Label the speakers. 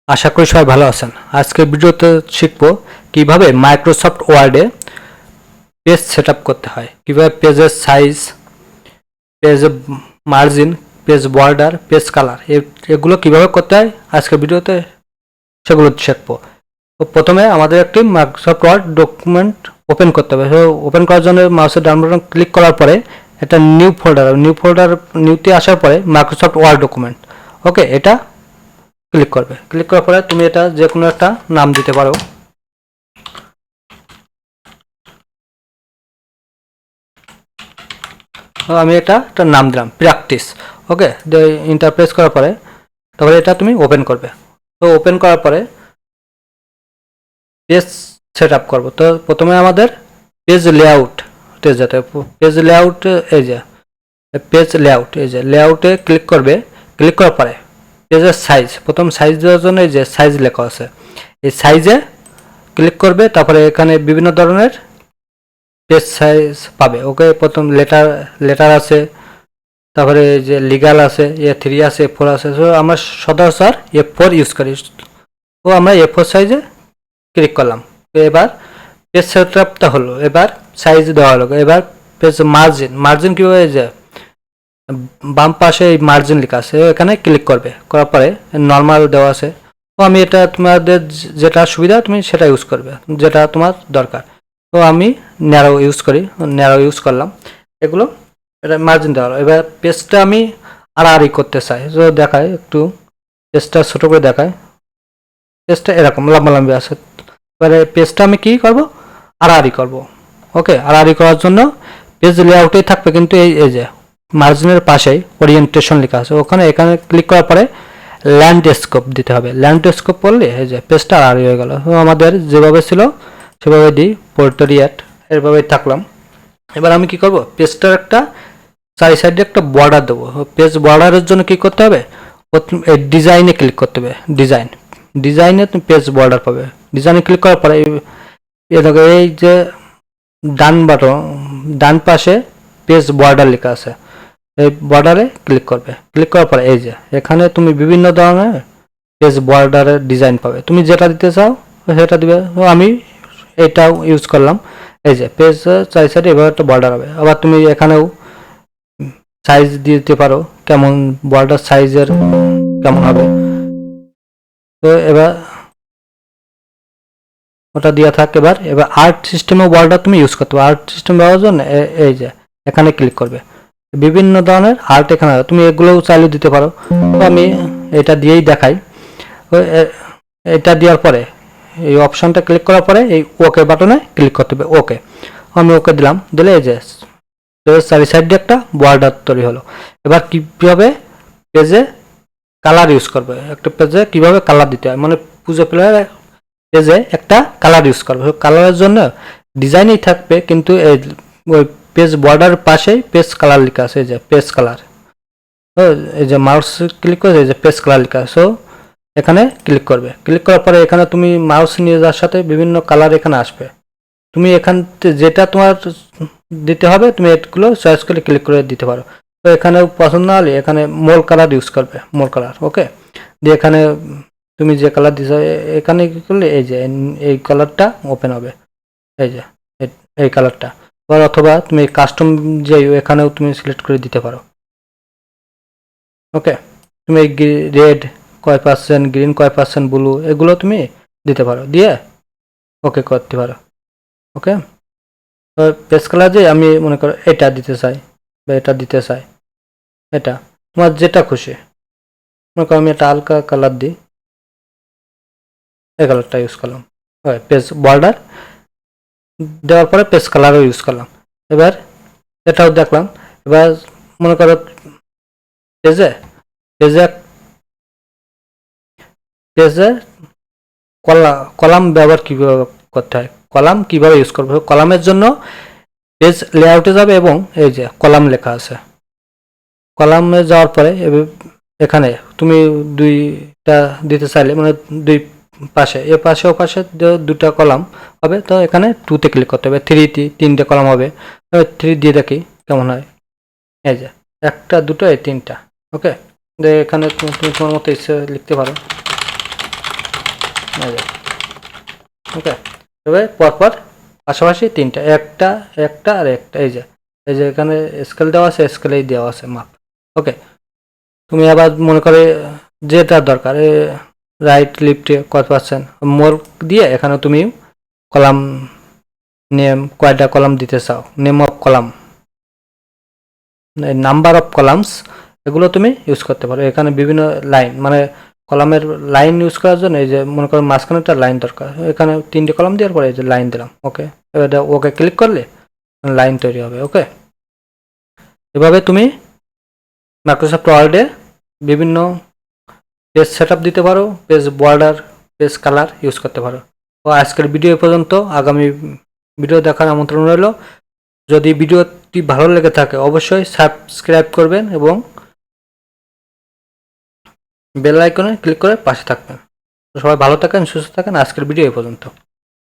Speaker 1: আশা করি সবাই ভালো আছেন। আজকের ভিডিওতে শিখব কিভাবে মাইক্রোসফট ওয়ার্ডে পেজ সেটআপ করতে হয়, কিভাবে পেজের size, page margin, page border, page colour এগুলো কিভাবে করতে হয় আজকের ভিডিওতে সেগুলো শিখব। তো প্রথমে আমাদের একটি মাইক্রোসফট ওয়ার্ড ডকুমেন্ট ওপেন করতে হবে। তো ওপেন করার জন্য মাউসের ডান বাটন ক্লিক করার পরে একটা নিউতে আসার পরে মাইক্রোসফট ওয়ার্ড ডকুমেন্ট, ওকে, এটা ক্লিক করবে। ক্লিক করার পরে তুমি এটা যে কোনো একটা নাম দিতে পারো। আমি এটা একটা নাম দিলাম প্র্যাকটিস, ওকে। ইন্টারপ্রেস করার পরে তারপরে এটা তুমি ওপেন করবে। তো ওপেন করার পরে পেজ সেট আপ করবো। তো প্রথমে আমাদের পেজ লেআউট যেতে হবে। পেজ লেআউট এই যে পেজ লেআউট, এই যে লেআউটে ক্লিক করবে। ক্লিক করার পরে পেজের সাইজ, প্রথম সাইজ দেওয়ার জন্য এই যে সাইজ লেখা আছে, এই সাইজে ক্লিক করবে। তারপরে এখানে বিভিন্ন ধরনের পেজ সাইজ পাবে, ওকে। প্রথম লেটার আছে, তারপরে যে লিগাল আছে, A3 আছে, A4 আছে। তো আমরা সচরাচর A4 ইউজ করি, তো আমরা A4 সাইজে ক্লিক করলাম। তো এবার পেজ সেটআপটা হলো, এবার সাইজ দেওয়া হলো। এবার পেজ মার্জিন কীভাবে, যে বাম পাশে এই মার্জিন লেখা আছে, এখানে ক্লিক করবে। করার পরে নর্মাল দেওয়া আছে। তো আমি এটা তোমাদের যেটা সুবিধা তুমি সেটা ইউজ করবে, যেটা তোমার দরকার। তো আমি ন্যারো ইউজ করলাম। এগুলো এটা মার্জিন দেওয়া হলো। এবার পেজটা আমি আড়াআড়ি করতে চাই, তো দেখায় একটু পেজটা ছোটো করে দেখায়। পেজটা এরকম লম্বালম্বি আছে। এবারে পেজটা আমি কি করব, আড়াআড়ি করব, ওকে। আড়াআড়ি করার জন্য পেজ লেআউটেই থাকবে, কিন্তু এই যে মার্জিনের পাশেই ওরিয়েন্টেশন লেখা আছে, এখানে ক্লিক করার পরে ল্যান্ডস্কেপ দিতে হবে। ল্যান্ডস্কেপ করলে এই যে পেজটা আড়াআড়ি হয়ে গেল। তো আমাদের যেভাবে ছিল সেভাবে দিই, পোর্ট্রেট এভাবেই থাকলাম। এবার আমি কি করব, পেজটার একটা চারি সাইডে একটা বর্ডার দেবো। পেজ বর্ডারের জন্য কি করতে হবে, ডিজাইনে ক্লিক করতে হবে। ডিজাইনে তুমি পেজ বর্ডার পাবে। ডিজাইনে ক্লিক করার পরে এই যে ডান পাশে পেজ বর্ডার লেখা আছে, এই বর্ডারে ক্লিক করবে। ক্লিক করার পরে এই যে এখানে তুমি বিভিন্ন ধরনের পেজ বর্ডারের ডিজাইন পাবে, তুমি যেটা দিতে চাও সেটা দিবে। আমি এটাও ইউজ করলাম। এই যে পেজ চারি সাইডে এভাবে একটা বর্ডার হবে। আবার তুমি এখানেও সাইজ দিয়ে দিতে পারো, কেমন বর্ডার সাইজের কেমন হবে। তো এবার ওটা দেওয়া থাক। এবার আর্ট সিস্টেমও বর্ডার তুমি ইউজ করতে পারো। আর্ট সিস্টেম ব্যবহার জন্য এই যে এখানে ক্লিক করবে, বিভিন্ন ধরনের আর্ট এখানে তুমি এগুলোও চালিয়ে দিতে পারো। তো আমি এটা দিয়েই দেখাই। এটা দেওয়ার পরে এই অপশনটা ক্লিক করার পরে এই ওকে বাটনে ক্লিক করতে হবে, ওকে। আমি ওকে দিলাম। দিলে এই যে চারি সাইড দিয়ে একটা বর্ডার তৈরি হলো। এবার কীভাবে পেজে কালার ইউজ করবে, একটা পেজে কীভাবে কালার দিতে হয়, মানে পুজো পেজে একটা কালার ইউজ করবে। কালারের জন্য ডিজাইনেই থাকবে, কিন্তু ওই পেজ বর্ডার পাশেই পেজ কালার লেখা আছে, এই যে পেজ কালার। এই যে মাউস ক্লিক করে এই যে পেজ কালার লেখা, সো এখানে ক্লিক করবে। ক্লিক করার পরে এখানে তুমি মাউস নিয়ে যাওয়ার সাথে বিভিন্ন কালার এখানে আসবে। তুমি এখান যেটা তোমার দিতে হবে তুমি এগুলো চয়েস করে ক্লিক করে দিতে পারো। তো এখানে পছন্দ না হলে এখানে মোল কালার ইউজ করবে, মোল কালার, ওকে। দিয়ে এখানে তুমি যে কালার দিছো এখানে কি করলে এই যে এই কালারটা ওপেন হবে, এই যে এই কালারটা। অথবা তুমি কাস্টম যে এখানেও তুমি সিলেক্ট করে দিতে পারো, ওকে। তুমি রেড কয় পার্সেন্ট, গ্রিন কয় পার্সেন্ট, ব্লু এগুলো তুমি দিতে পারো, দিয়ে ওকে করতে পারো, ওকে। পেজ কালার যে আমি মনে করো এটা দিতে চাই বা এটা দিতে চাই, এটা তোমার যেটা খুশি। মনে করো আমি একটা হালকা কালার দিই, এই কালারটা ইউজ করলাম। পেজ বর্ডার দেওয়ার পরে পেজ কালারও ইউজ করলাম। এবার এটাও দেখলাম। এবার মনে করো পেজে পেজে পেজে কলাম ব্যবহার কীভাবে করতে হয়, কলাম কীভাবে ইউজ করবে। কলামের জন্য পেজ লেআউটে যাবে এবং এই যে কলাম লেখা আছে, কলামে যাওয়ার পরে এখানে তুমি দুইটা দিতে চাইলে, মানে দুই পাশে এ পাশে ও পাশে দুটা কলাম হবে। তো এখানে টুতে ক্লিক করতে হবে, তিনটে কলাম হবে। থ্রি দিয়ে দেখি কেমন হয়, এই যে একটা দুটো এই তিনটা, ওকে। এখানে তুমি তোমার মতো ইচ্ছে লিখতে পারো। ওকে, তবে পরপর পাশাপাশি তিনটা, একটা একটা আর একটা, এই যে এখানে স্কেল দেওয়া আছে, স্কেলেই দেওয়া আছে মাপ। ওকে, তুমি আবার মনে করে যেটা দরকার রাইট লিফটে কত পার্সেন্ট মোর দিয়ে এখানে তুমি কলাম নেম কয়টা কলাম দিতে চাও, name of column, number of columns, এগুলো তুমি ইউজ করতে পারো। এখানে বিভিন্ন লাইন মানে কলামের লাইন ইউজ করার জন্য এই যে মনে করো মাঝখানে একটা লাইন দরকার, এখানে 3টে কলাম দেওয়ার পরে এই যে লাইন দিলাম। ওকে, এটা ওকে ক্লিক করলে লাইন তৈরি হবে। ওকে, এভাবে তুমি মাইক্রোসফট ওয়ার্ডে বিভিন্ন পেজ সেটআপ দিতে পারো, page border, page colour use করতে পারো। তো আজকের ভিডিও পর্যন্ত, আগামী ভিডিও দেখার আমন্ত্রণ রইল। যদি ভিডিওটি ভালো লেগে থাকে অবশ্যই সাবস্ক্রাইব করবেন এবং বেল আইকনে ক্লিক করে পাশে থাকবেন। সবাই ভালো থাকেন, সুস্থ থাকেন। আজকের ভিডিও এই পর্যন্ত।